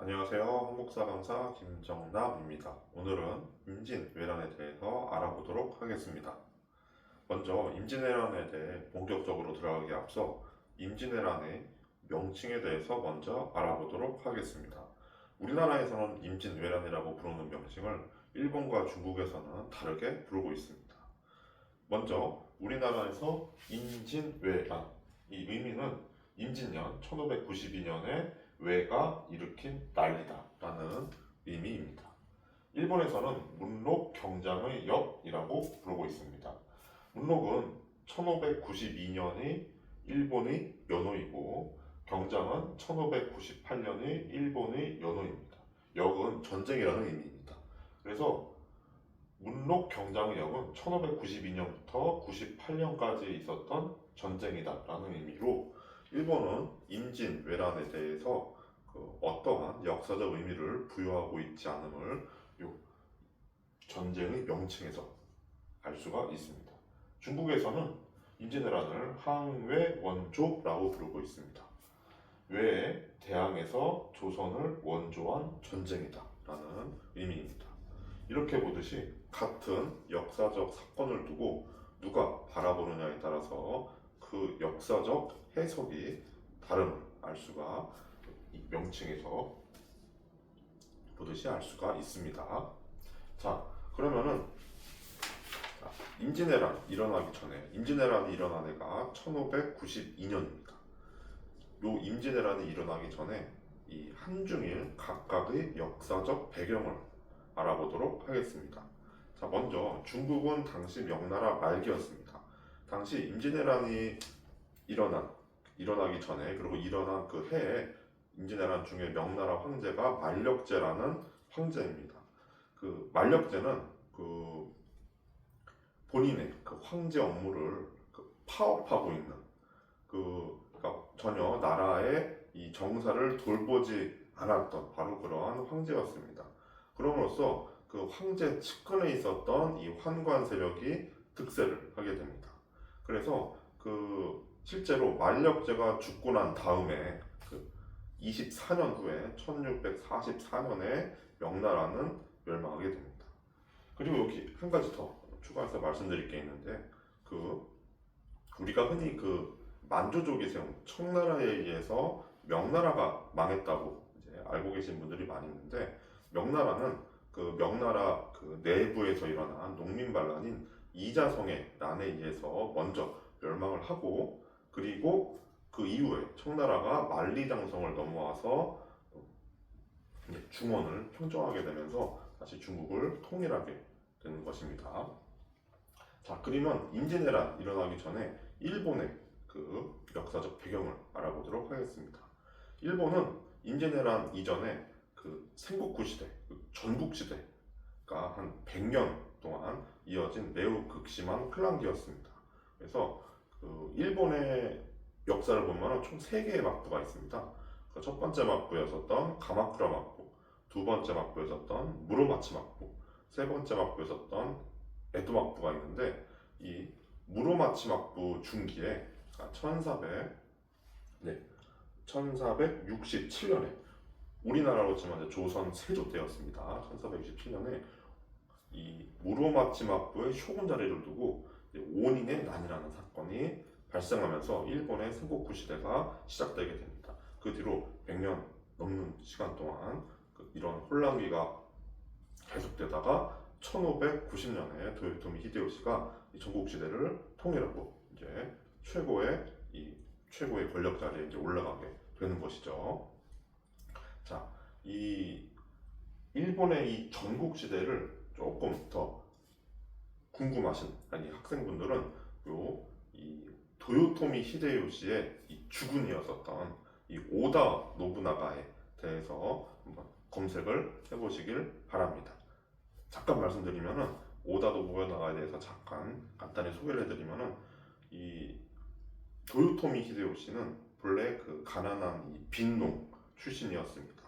안녕하세요. 한국사 강사 김정남입니다. 오늘은 임진왜란에 대해서 알아보도록 하겠습니다. 먼저 임진왜란에 대해 본격적으로 들어가기 앞서 임진왜란의 명칭에 대해서 먼저 알아보도록 하겠습니다. 우리나라에서는 임진왜란이라고 부르는 명칭을 일본과 중국에서는 다르게 부르고 있습니다. 먼저 우리나라에서 임진왜란, 이 의미는 임진년 1592년에 왜가 일으킨 난리다 라는 의미입니다. 일본에서는 문록 경장의 역이라고 부르고 있습니다. 문록은 1592년이 일본의 연호이고 경장은 1598년이 일본의 연호입니다. 역은 전쟁이라는 의미입니다. 그래서 문록 경장의 역은 1592년부터 98년까지 있었던 전쟁이다라는 의미로 일본은 임진왜란에 대해서 어떠한 역사적 의미를 부여하고 있지 않음을 이 전쟁의 명칭에서 알 수가 있습니다. 중국에서는 임진왜란을 항외원조라고 부르고 있습니다. 왜에 대항해서 조선을 원조한 전쟁이다라는 의미입니다. 이렇게 보듯이 같은 역사적 사건을 두고 누가 바라보느냐에 따라서 그 역사적 해석이 다름을 알 수가 이 명칭에서 보듯이 알 수가 있습니다. 자, 그러면은 임진왜란 일어나기 전에 임진왜란이 일어난 해가 1592년입니다. 요 임진왜란이 일어나기 전에 이 한중일 각각의 역사적 배경을 알아보도록 하겠습니다. 자, 먼저 중국은 당시 명나라 말기였습니다. 당시 임진왜란이 일어나기 전에 그리고 일어난 그 해에 임진왜란 중에 명나라 황제가 만력제라는 황제입니다. 그 만력제는 그 본인의 그 황제 업무를 파업하고 있는 그러니까 전혀 나라의 이 정사를 돌보지 않았던 바로 그러한 황제였습니다. 그럼으로써 그 황제 측근에 있었던 이 환관 세력이 득세를 하게 됩니다. 그래서 그 실제로 만력제가 죽고 난 다음에 그 24년 후에 1644년에 명나라는 멸망하게 됩니다. 그리고 여기 한 가지 더 추가해서 말씀드릴 게 있는데 우리가 흔히 만주족이 세운 청나라에 의해서 명나라가 망했다고 이제 알고 계신 분들이 많이 있는데 명나라는 명나라 내부에서 일어난 농민 반란인 이자성의 난에 의해서 먼저 멸망을 하고 그리고 그 이후에 청나라가 만리장성을 넘어와서 중원을 평정하게 되면서 다시 중국을 통일하게 되는 것입니다. 자, 그러면 임진왜란 일어나기 전에 일본의 역사적 배경을 알아보도록 하겠습니다. 일본은 임진왜란 이전에 생국구 시대, 전국시대가 한 100년 동안 이어진 매우 극심한 혼란기였습니다. 그래서 일본의 역사를 보면 총 3개의 막부가 있습니다. 첫 번째 막부였었던 가마쿠라 막부, 두 번째 막부였었던 무로마치 막부, 세 번째 막부였었던 에도 막부가 있는데 이 무로마치 막부 중기에 1467년에 우리나라로 치면 조선 세조 때였습니다. 1467년에 이 무로마치 막부의 쇼군 자리를 두고 오닌의 난이라는 사건이 발생하면서 일본의 생국구 시대가 시작되게 됩니다. 그 뒤로 100년 넘는 시간 동안 이런 혼란기가 계속되다가 1590년에 도요토미 히데요시가 전국 시대를 통일하고 이제 최고의 권력 자리에 이제 올라가게 되는 것이죠. 자, 이 일본의 이 전국 시대를 조금 더 궁금하신 학생분들은 이 도요토미 히데요시의 이 주군이었었던 이 오다 노부나가에 대해서 한번 검색을 해보시길 바랍니다. 잠깐 말씀드리면은 오다 노부나가에 대해서 잠깐 간단히 소개를 해드리면은 이 도요토미 히데요시는 본래 가난한 이 빈농 출신이었습니다.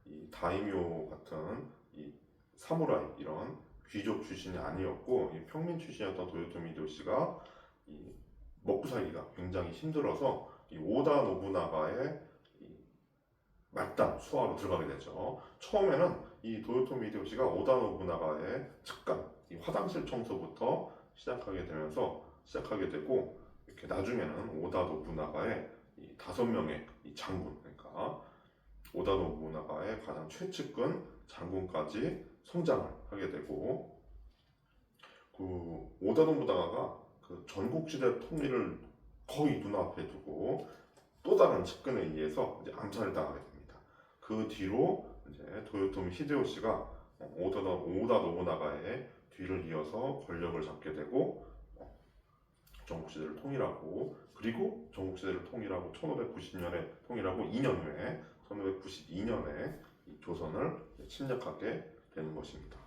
이 다이묘 같은 이 사무라이 이런 귀족 출신이 아니었고 평민 출신이었던 도요토미 히데요시가 먹고 살기가 굉장히 힘들어서 이 오다 노부나가의 말단 수하로 들어가게 되죠. 처음에는 이 도요토미 히데요시가 오다 노부나가의 측간, 이 화장실 청소부터 시작하게 되고, 이렇게 나중에는 오다 노부나가의 이 5명의 이 장군, 그러니까 오다 노부나가의 가장 최측근 장군까지 성장을 하게 되고, 그 오다 노부나가가 그 전국시대 통일을 거의 눈앞에 두고 또 다른 측근에 의해서 이제 암살을 당하게 됩니다. 그 뒤로 이제 도요토미 히데요시가 오다 노부나가의 뒤를 이어서 권력을 잡게 되고 전국시대를 통일하고, 그리고 전국시대를 통일하고 1590년에 통일하고 2년 후에 1592년에 조선을 침략하게 되는 것입니다.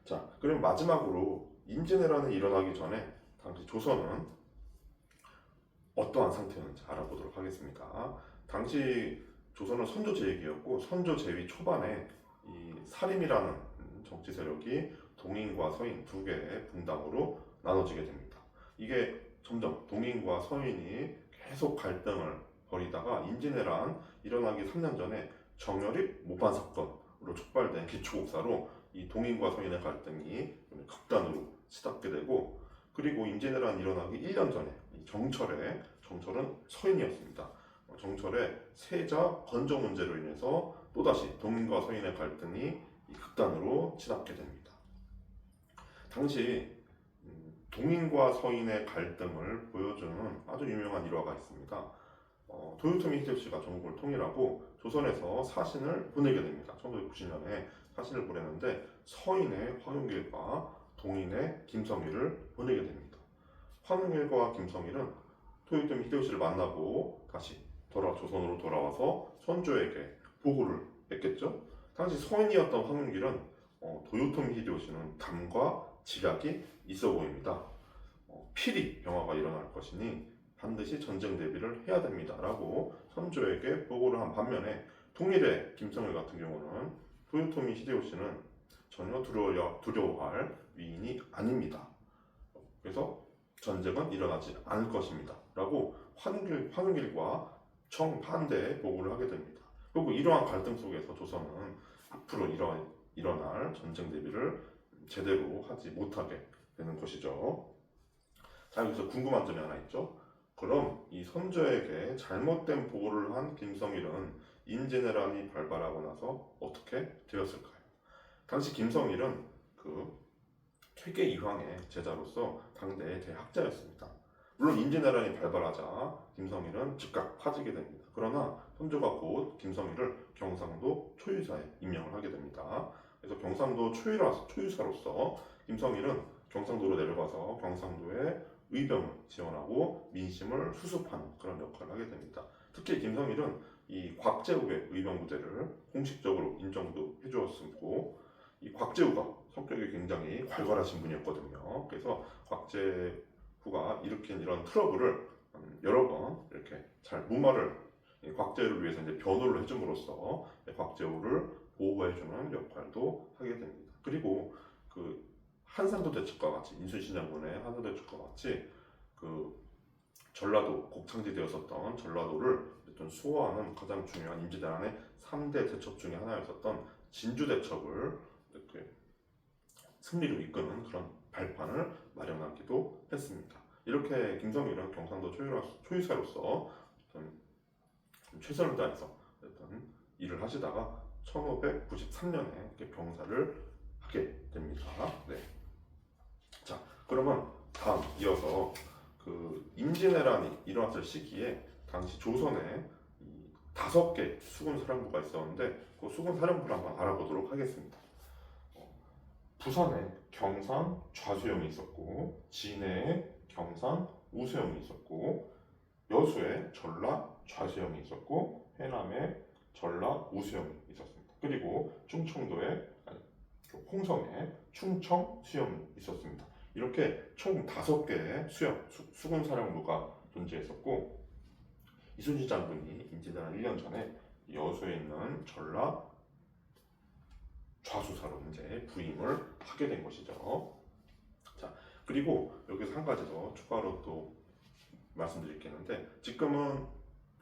자, 그럼 마지막으로 임진왜란이 일어나기 전에 당시 조선은 어떠한 상태였는지 알아보도록 하겠습니다. 당시 조선은 선조제위기였고, 선조제위 초반에 이 사림이라는 정치 세력이 동인과 서인 두 개의 분당으로 나눠지게 됩니다. 이게 점점 동인과 서인이 계속 갈등을 벌이다가 임진왜란 일어나기 3년 전에 정열입 모반 사건으로 촉발된 기초국사로 이 동인과 서인의 갈등이 극단으로 치닫게 되고, 그리고 임진왜란 일어나기 1년 전에 정철은 서인이었습니다. 정철의 세자 건조 문제로 인해서 또다시 동인과 서인의 갈등이 극단으로 치닫게 됩니다. 당시 동인과 서인의 갈등을 보여주는 아주 유명한 일화가 있습니다. 도요토미 히데요시가 전국을 통일하고 조선에서 사신을 보내게 됩니다. 1990년에 사신을 보내는데 서인의 황용길과 동인의 김성일을 보내게 됩니다. 황용길과 김성일은 도요토미 히데요시를 만나고 다시 조선으로 돌아와서 선조에게 보고를 했겠죠. 당시 서인이었던 황용길은 도요토미 히데요시는 담과 지략이 있어 보입니다. 필히 병화가 일어날 것이니 반드시 전쟁 대비를 해야 됩니다 라고 선조에게 보고를 한 반면에, 동일의 김성일 같은 경우는 도요토미 히데요시는 전혀 두려워할 위인이 아닙니다. 그래서 전쟁은 일어나지 않을 것입니다 라고 황용길과 정반대의 보고를 하게 됩니다. 그리고 이러한 갈등 속에서 조선은 앞으로 일어날 전쟁 대비를 제대로 하지 못하게 되는 것이죠. 자, 여기서 궁금한 점이 하나 있죠. 그럼 이 선조에게 잘못된 보고를 한 김성일은 임진왜란이 발발하고 나서 어떻게 되었을까요? 당시 김성일은 그 퇴계 이황의 제자로서 당대의 대학자였습니다. 물론 임진왜란이 발발하자 김성일은 즉각 파지게 됩니다. 그러나 선조가 곧 김성일을 경상도 초유사에 임명을 하게 됩니다. 그래서 경상도 초유사로서 김성일은 경상도로 내려가서 경상도에 의병을 지원하고 민심을 수습하는 그런 역할을 하게 됩니다. 특히 김성일은 이 곽재욱의 의병 부대를 공식적으로 인정도 해주었고, 이 곽재욱가 성격이 굉장히 괄괄하신 분이었거든요. 그래서 곽재욱가 일으킨 이런 트러블을 여러 번 이렇게 잘 무마를, 곽재욱을 위해서 이제 변호를 해줌으로써 곽재욱을 보호해주는 역할도 하게 됩니다. 그리고 그 한산도 대첩과 같이, 인순신 장군의 한산도 대첩과 같이 그 전라도 곡창지되었었던 전라도를 어떤 수호하는 가장 중요한 임진왜란의 3대 대첩 중에 하나였었던 진주 대첩을 이렇게 승리로 이끄는 그런 발판을 마련하기도 했습니다. 이렇게 김성일은 경상도 초유사로서 최선을 다해서 일을 하시다가 1593년에 병사를 하게 됩니다. 네. 자, 그러면 다음 이어서 그 임진왜란이 일어났을 시기에 당시 조선에 5개 수군 사령부가 있었는데 그 수군 사령부를 한번 알아보도록 하겠습니다. 부산에 경산 좌수영이 있었고, 진해에 경산 우수영이 있었고, 여수에 전라 좌수영이 있었고, 해남에 전라 우수영이 있었습니다. 그리고 홍성에 충청 수영이 있었습니다. 이렇게 총 5개의 수군 사령부가 존재했었고, 이순신 장군이 임진왜란 1년 전에 여수에 있는 전라 좌수사로 이제 부임을 하게 된 것이죠. 자, 그리고 여기서 한 가지 더 추가로 또 말씀드릴 게 있는데, 지금은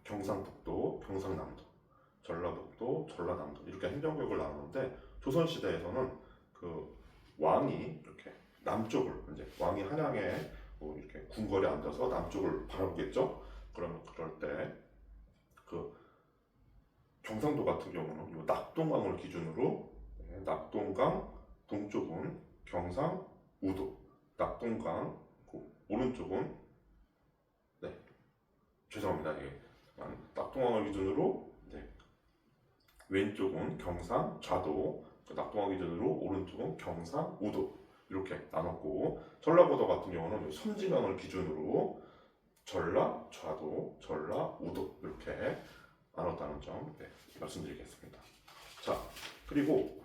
경상북도, 경상남도, 전라북도, 전라남도 이렇게 행정구역을 나누는데 조선 시대에서는 그 왕이 이렇게 남쪽을 이제 왕이 한양에 뭐 이렇게 궁궐에 앉아서 남쪽을 바라보겠죠. 그러면 그럴 때 그 경상도 같은 경우는 이 낙동강을 기준으로 낙동강 동쪽은 경상 우도, 낙동강 그 오른쪽은 네 죄송합니다. 낙동강을 기준으로 왼쪽은 경상 좌도, 낙동강 기준으로 오른쪽은 경상 우도 이렇게 나눴고 전라도도 같은 경우는 섬진강을 기준으로 전라 좌도, 전라 우도 이렇게 나눴다는 점 말씀드리겠습니다. 자, 그리고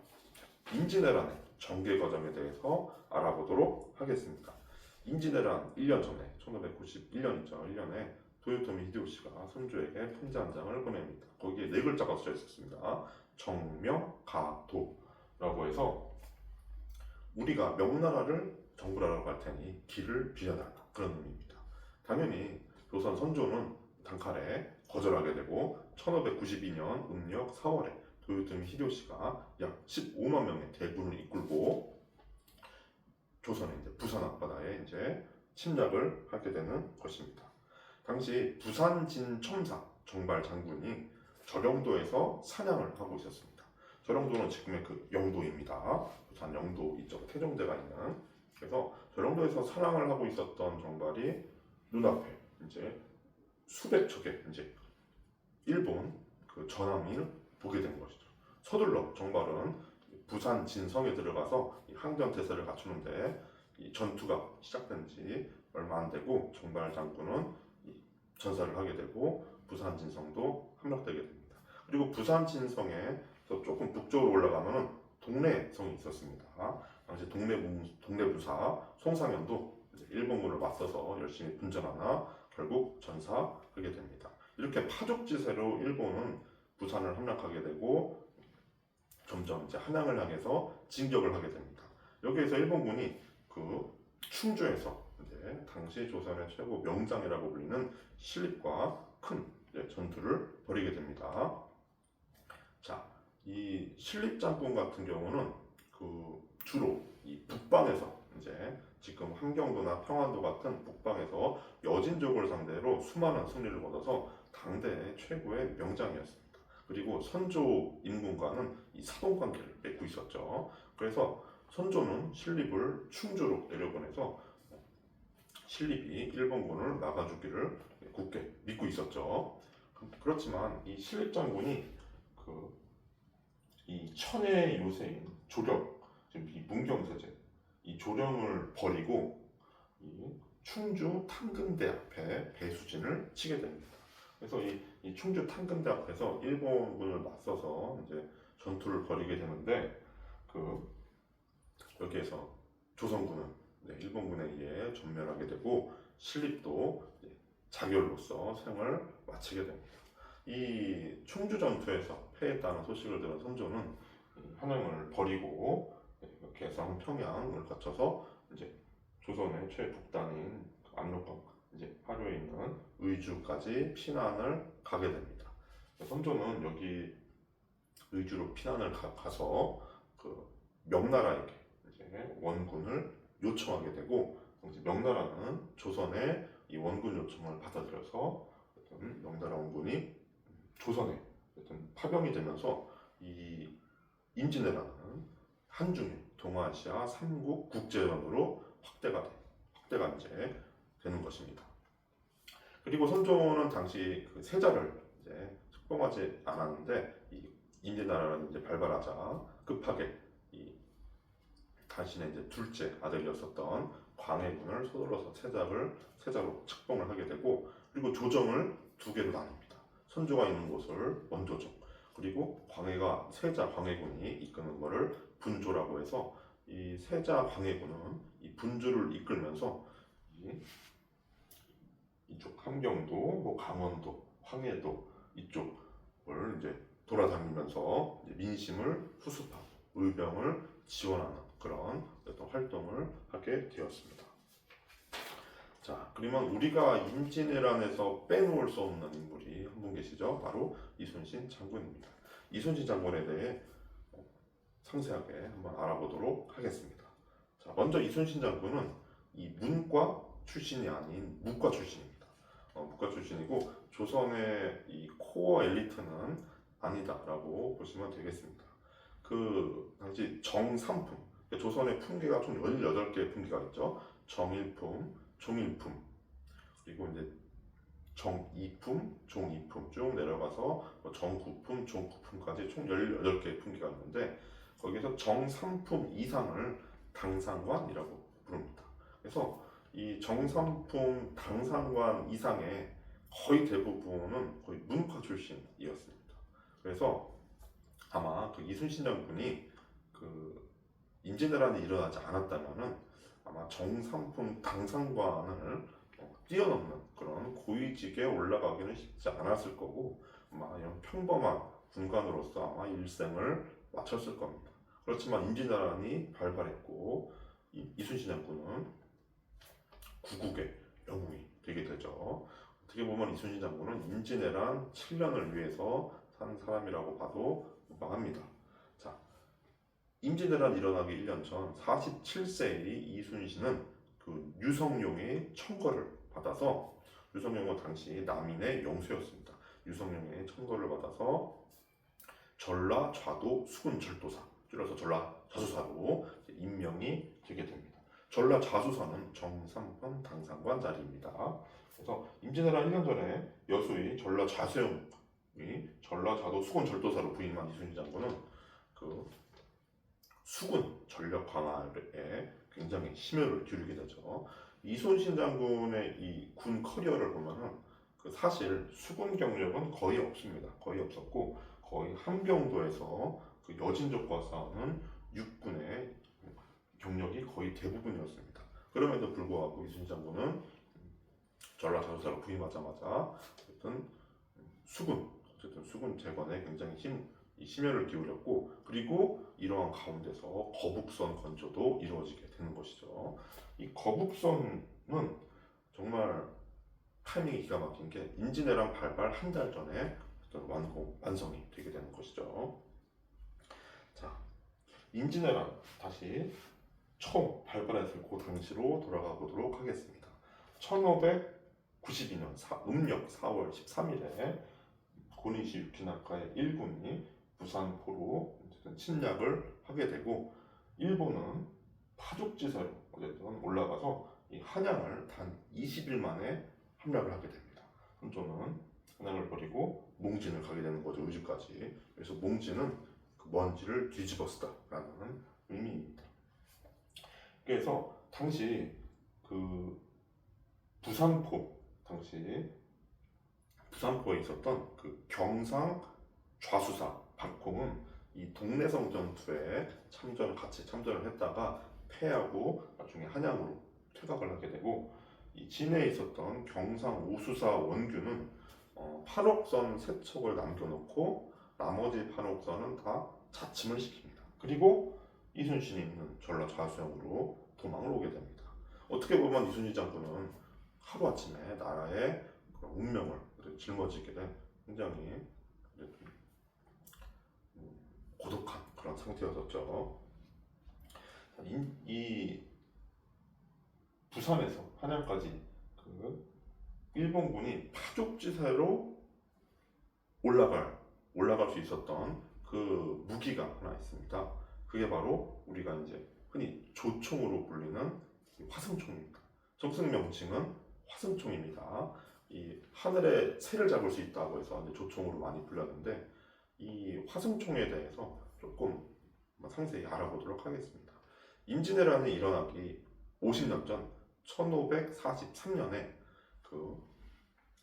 임진왜란의 전개 과정에 대해서 알아보도록 하겠습니다. 임진왜란 1년 전에 1591년이죠. 1년에 도요토미 히데요시가 선조에게 편지 한 장을 보냅니다. 거기에 네 글자가 쓰여 있었습니다. 정명가도라고 해서 우리가 명나라를 정벌하러 갈 테니 길을 비워달라 그런 의미입니다. 당연히 조선 선조는 단칼에 거절하게 되고 1592년 음력 4월에 도요토미 히데요시가 약 15만 명의 대군을 이끌고 조선의 부산 앞바다에 침략을 하게 되는 것입니다. 당시 부산 진첨사 정발 장군이 저령도에서 사냥을 하고 있었습니다. 저령도는 지금의 그 영도입니다. 부산 영도 이쪽 태종대가 있는. 그래서 저령도에서 사냥을 하고 있었던 정발이 눈앞에 수백 척의 일본 그 전함을 보게 된 것이죠. 서둘러 정발은 부산 진성에 들어가서 항전 태세를 갖추는데 이 전투가 시작된 지 얼마 안 되고 정발 장군은 전사를 하게 되고 부산 진성도 함락되게 됩니다. 그리고 부산 진성에서 조금 북쪽으로 올라가면 동래성이 있었습니다. 당시 동래부사 송상현도 일본군을 맞서서 열심히 분전하나 결국 전사하게 됩니다. 이렇게 파죽지세로 일본은 부산을 함락하게 되고 점점 한양을 향해서 진격을 하게 됩니다. 여기에서 일본군이 그 충주에서 당시 조선의 최고 명장이라고 불리는 신립과 큰 전투를 벌이게 됩니다. 자, 이 신립장군 같은 경우는 그 주로 이 북방에서 지금 함경도나 평안도 같은 북방에서 여진족을 상대로 수많은 승리를 거둬서 당대의 최고의 명장이었습니다. 그리고 선조 임금과는 이 사돈관계를 맺고 있었죠. 그래서 선조는 신립을 충주로 내려보내서 신립이 일본군을 막아주기를 굳게 믿고 있었죠. 그렇지만 이 신립 장군이 이 천의 요새인 조령, 지금 이 문경세제, 이 조령을 버리고 이 충주 탄근대 앞에 배수진을 치게 됩니다. 그래서 이 충주 탄근대 앞에서 일본군을 맞서서 전투를 벌이게 되는데 여기에서 조선군은 일본군에 의해 전멸하게 되고 신립도 자결로서 생을 마치게 됩니다. 이 충주 전투에서 패했다는 소식을 들은 선조는 한양을 버리고 개성, 평양을 거쳐서 조선의 최북단인 압록강 하류에 있는 의주까지 피난을 가게 됩니다. 선조는 여기 의주로 피난을 가서 그 명나라에게 원군을 요청하게 되고 명나라는 조선의 이 원군 요청을 받아들여서 명나라 원군이 조선에 파병이 되면서 이 임진왜란은 한중일 동아시아 3국 국제연으로 확대가 되는 것입니다. 그리고 선조는 당시 그 세자를 책봉하지 않았는데 이 임진왜란이 발발하자 급하게 자신의 둘째 아들이었었던 광해군을 서둘러서 세자로 책봉을 하게 되고 그리고 조정을 두 개로 나눕니다. 선조가 있는 곳을 원조정, 그리고 세자 광해군이 이끄는 것을 분조라고 해서 이 세자 광해군은 이 분조를 이끌면서 이쪽 함경도, 강원도, 황해도 이쪽을 돌아다니면서 민심을 수습하고 의병을 지원하는 그런 어떤 활동을 하게 되었습니다. 자, 그러면 우리가 임진왜란에서 빼놓을 수 없는 인물이 한 분 계시죠? 바로 이순신 이순신 장군입니다. 이순신 장군에 대해 상세하게 한번 알아보도록 하겠습니다. 자, 먼저 이순신 장군은 이 문과 출신이 아닌 무과 출신입니다. 무과 출신이고 조선의 이 코어 엘리트는 아니다라고 보시면 되겠습니다. 그 당시 정삼품, 조선의 품계가 총 18개의 품계가 있죠. 정일품, 종일품, 그리고 이제 정이품, 종이품 쭉 내려가서 정구품, 종구품까지 총 18개의 품계가 있는데 거기서 정삼품 이상을 당상관이라고 부릅니다. 그래서 이 정삼품 당상관 이상의 거의 대부분은 거의 문과 출신이었습니다. 그래서 아마 그 이순신 장군이 그 임진왜란이 일어나지 않았다면은 아마 정삼품 당상관을 뛰어넘는 그런 고위직에 올라가기는 쉽지 않았을 거고 아마 이런 평범한 군관으로서 아마 일생을 마쳤을 겁니다. 그렇지만 임진왜란이 발발했고 이순신 장군은 구국의 영웅이 되게 되죠. 어떻게 보면 이순신 장군은 임진왜란 7년을 위해서 산 사람이라고 봐도 무방합니다. 자, 임진왜란 일어나기 1년 전 47세의 이순신은 그 유성룡의 청거를 받아서, 유성룡은 당시 남인의 영수였습니다. 유성룡의 청거를 받아서 전라 좌도 수군 절도사, 줄여서 전라 좌수사로 임명이 되게 됩니다. 전라 좌수사는 정삼품 당상관 자리입니다. 그래서 임진왜란 1년 전에 여수의 전라 좌수영이 전라 좌도 수군 절도사로 부임한 이순신 장군은 그 수군 전력 강화에 굉장히 심혈을 기울이게 되죠. 이순신 장군의 이 군 커리어를 보면은 그 사실 수군 경력은 거의 없습니다. 거의 없었고 거의 함경도에서 그 여진족과 싸우는 육군의 경력이 거의 대부분이었습니다. 그럼에도 불구하고 이순신 장군은 전라 좌수사로 부임하자마자 어쨌든 수군 재건에 굉장히 심혈을 기울였고, 그리고 이러한 가운데서 거북선 건조도 이루어지게 되는 것이죠. 이 거북선은 정말 타이밍이 기가 막힌 게 임진왜란 발발 한 달 전에 완성이 되게 되는 것이죠. 자, 임진왜란 다시 처음 발발했을 그 당시로 돌아가 보도록 하겠습니다. 1592년 음력 4월 13일에 고니시 유키나카의 1군이 부산포로 침략을 하게 되고, 일본은 파죽지세로 어쨌든 올라가서 이 한양을 단 20일 만에 함락을 하게 됩니다. 선조는 한양을 버리고 몽진을 가게 되는 거죠. 의주까지. 그래서 몽진은 그 먼지를 뒤집어 쓰다라는 의미입니다. 그래서 당시 그 부산포에 있었던 그 경상 좌수사 박홍은 이 동래성 전투에 같이 참전을 했다가 패하고 나중에 한양으로 퇴각을 하게 되고, 이 진해에 있었던 경상 오수사 원규는 판옥선 3척을 남겨놓고 나머지 판옥선은 다 차침을 시킵니다. 그리고 이순신이 있는 전라 좌수영으로 도망을 오게 됩니다. 어떻게 보면 이순신 장군은 하루아침에 나라의 운명을 짊어지게 된 굉장히 고독한 그런 상태였었죠. 이 부산에서 한양까지 그 일본군이 파죽지세로 올라갈 수 있었던 그 무기가 하나 있습니다. 그게 바로 우리가 이제 흔히 조총으로 불리는 화승총입니다. 정식 명칭은 화승총입니다. 이 하늘에 새를 잡을 수 있다고 해서 이제 조총으로 많이 불렸는데, 이 화승총에 대해서 조금 상세히 알아보도록 하겠습니다. 임진왜란이 일어나기 50년 전 1543년에 그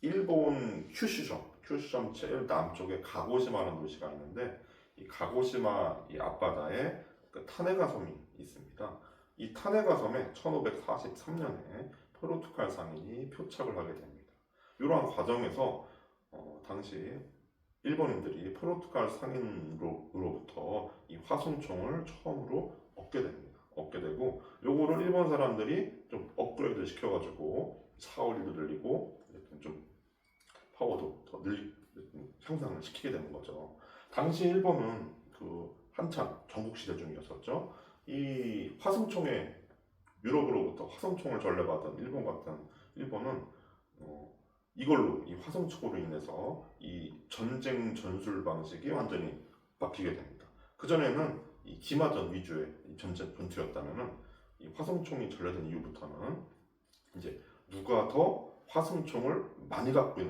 일본 큐슈섬 제일 남쪽에 가고시마라는 도시가 있는데, 이 가고시마 이 앞바다에 그 타네가 섬이 있습니다. 이 타네가 섬에 1543년에 포르투갈 상인이 표착을 하게 됩니다. 이러한 과정에서 당시 일본인들이 포르투갈 상인으로부터 이 화승총을 처음으로 얻게 되고, 요거를 일본 사람들이 좀 업그레이드 시켜가지고 사거리도 늘리고 좀 파워도 더 향상을 시키게 되는 거죠. 당시 일본은 한창 전국시대 중이었었죠. 이 화승총에 유럽으로부터 화성총을 전래받은 일본은 이걸로 이 화성총으로 인해서 이 전쟁 전술 방식이 완전히 바뀌게 됩니다. 그 전에는 이 기마전 위주의 전쟁 전투였다면은 이 화성총이 전래된 이후부터는 이제 누가 더 화성총을 많이 갖고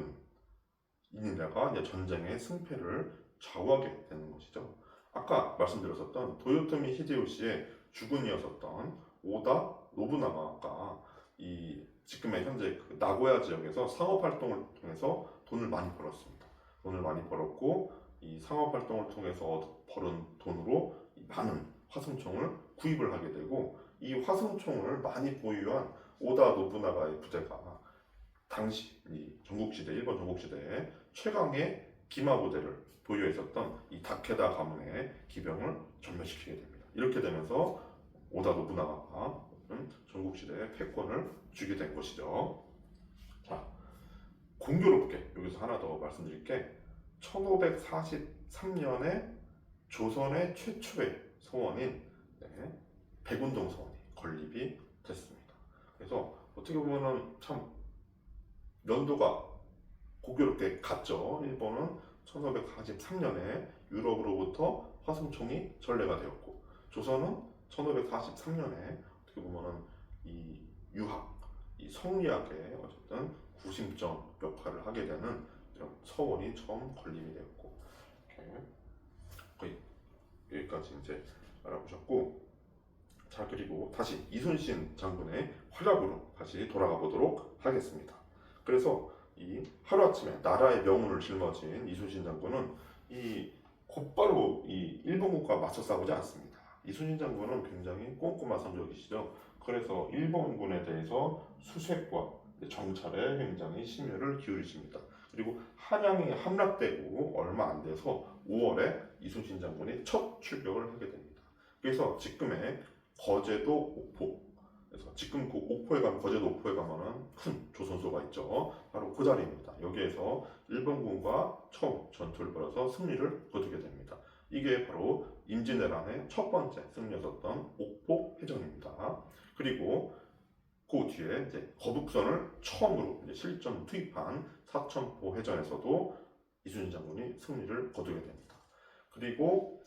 있느냐가 이제 전쟁의 승패를 좌우하게 되는 것이죠. 아까 말씀드렸었던 도요토미 히데요시의 주군이었었던 오다 노부나가가 이 지금의 현재 나고야 지역에서 상업 활동을 통해서 돈을 많이 벌었습니다. 돈을 많이 벌었고 이 상업 활동을 통해서 벌은 돈으로 많은 화승총을 구입을 하게 되고 이 화승총을 많이 보유한 오다 노부나가의 부대가 당시 일본 전국시대에 최강의 기마 부대를 보유해 있었던 이 다케다 가문의 기병을 전멸시키게 됩니다. 이렇게 되면서 오다 노부나가가 전국시대에 패권을 주게 된 것이죠. 자, 공교롭게 여기서 하나 더 말씀드릴 게 1543년에 조선의 최초의 서원인 백운동 서원이 건립이 됐습니다. 그래서 어떻게 보면은 참 연도가 공교롭게 같죠. 일본은 1543년에 유럽으로부터 화승총이 전래가 되었고 조선은 1543년에 어떻게 보면은 이 유학, 이 성리학의 어쨌든 구심점 역할을 하게 되는 이런 서원이 처음 건립이 되었고 이렇게 거의 여기까지 이제 알아보셨고 자 그리고 다시 이순신 장군의 활약으로 다시 돌아가 보도록 하겠습니다. 그래서 이 하루아침에 나라의 명운을 짊어진 이순신 장군은 이 곧바로 이 일본군과 맞서 싸우지 않습니다. 이순신 장군은 굉장히 꼼꼼한 성격이시죠. 그래서 일본군에 대해서 수색과 정찰에 굉장히 심혈을 기울이십니다. 그리고 한양이 함락되고 얼마 안 돼서 5월에 이순신 장군이 첫 출격을 하게 됩니다. 그래서 지금의 거제도 옥포, 그래서 지금 그 옥포에 가면 거제도 옥포에 가면은 큰 조선소가 있죠. 바로 그 자리입니다. 여기에서 일본군과 처음 전투를 벌여서 승리를 거두게 됩니다. 이게 바로 임진왜란의 첫 번째 승리였었던 옥포 해전입니다. 그리고 그 뒤에 이제 거북선을 처음으로 이제 실전 투입한 사천포 해전에서도 이순신 장군이 승리를 거두게 됩니다. 그리고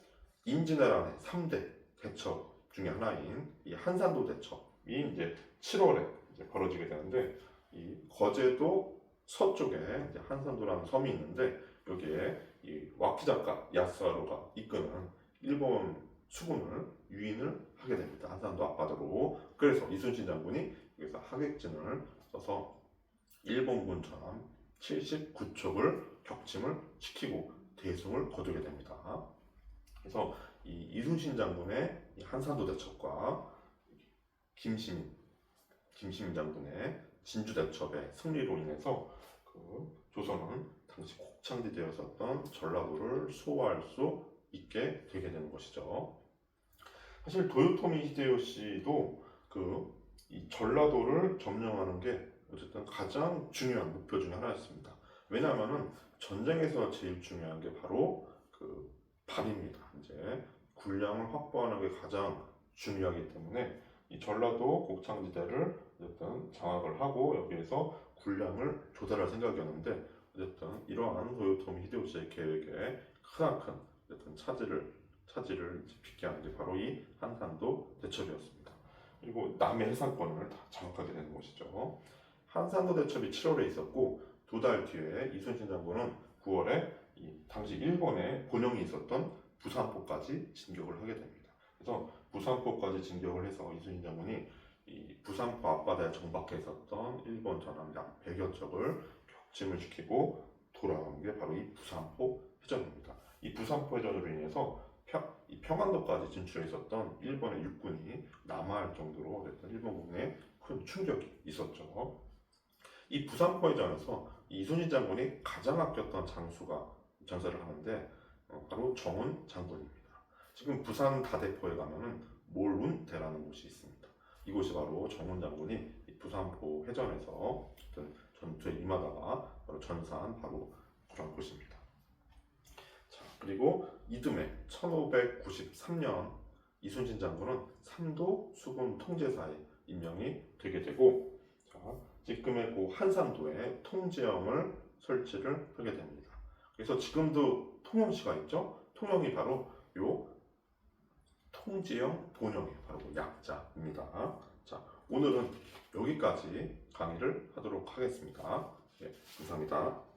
임진왜란의 3대 대첩 중에 하나인 이 한산도 대첩이 이제 7월에 이제 벌어지게 되는데 이 거제도 서쪽에 이제 한산도라는 섬이 있는데 여기에 이 와키자카 야스하루가 이끄는 일본 수군을 유인을 하게 됩니다. 한산도 앞바다로. 그래서 이순신 장군이 여기서 하객진을 써서 일본군 전함 79척을 격침을 시키고 대승을 거두게 됩니다. 그래서 이 이순신 장군의 이 한산도 대첩과 김시민 장군의 진주 대첩의 승리로 인해서 조선은 당시 곡창지대였었던 전라도를 수호할 수 있게 되게 되는 것이죠. 사실 도요토미 히데요시도 이 전라도를 점령하는 게 어쨌든 가장 중요한 목표 중에 하나였습니다. 왜냐하면은 전쟁에서 제일 중요한 게 바로 발입니다. 이제 군량을 확보하는 게 가장 중요하기 때문에 이 전라도 곡창지대를 어쨌든 장악을 하고 여기에서 군량을 조달할 생각이었는데 어쨌든 이러한 도요토미 히데요시의 계획에 크나큰 어쨌든 차질을 빚게 하는 게 바로 이 한산도 대첩이었습니다. 그리고 남해 해상권을 다 장악하게 되는 것이죠. 한산도 대첩이 7월에 있었고 두 달 뒤에 이순신 장군은 9월에 이 당시 일본에 본영이 있었던 부산포까지 진격을 하게 됩니다. 그래서 부산포까지 진격을 해서 이순신 장군이 이 부산포 앞바다에 정박해 있었던 일본 전함 약 100여 척을 격침을 시키고 돌아온 게 바로 이 부산포 해전입니다. 이 부산포 해전으로 인해서 이 평안도까지 진출해 있었던 일본의 육군이 남하할 정도로 어쨌든 일본군에 큰 충격이 있었죠. 이 부산포 해전에서 이순신 장군이 가장 아꼈던 장사를 하는데 바로 정훈 장군입니다. 지금 부산 다대포에 가면은 몰운대라는 곳이 있습니다. 이곳이 바로 정훈 장군이 이 부산포 해전에서 전투에 임하다가 바로 전사한 바로 주한 곳입니다. 자, 그리고 이듬해 1593년 이순신 장군은 삼도 수군 통제사에 임명이 되게 되고, 자, 지금의 그 한산도에 통제영을 설치를 하게 됩니다. 그래서 지금도 통영시가 있죠. 통영이 바로 요 통제영 본영의 바로 그 약자입니다. 자, 오늘은 여기까지 강의를 하도록 하겠습니다. 네, 감사합니다.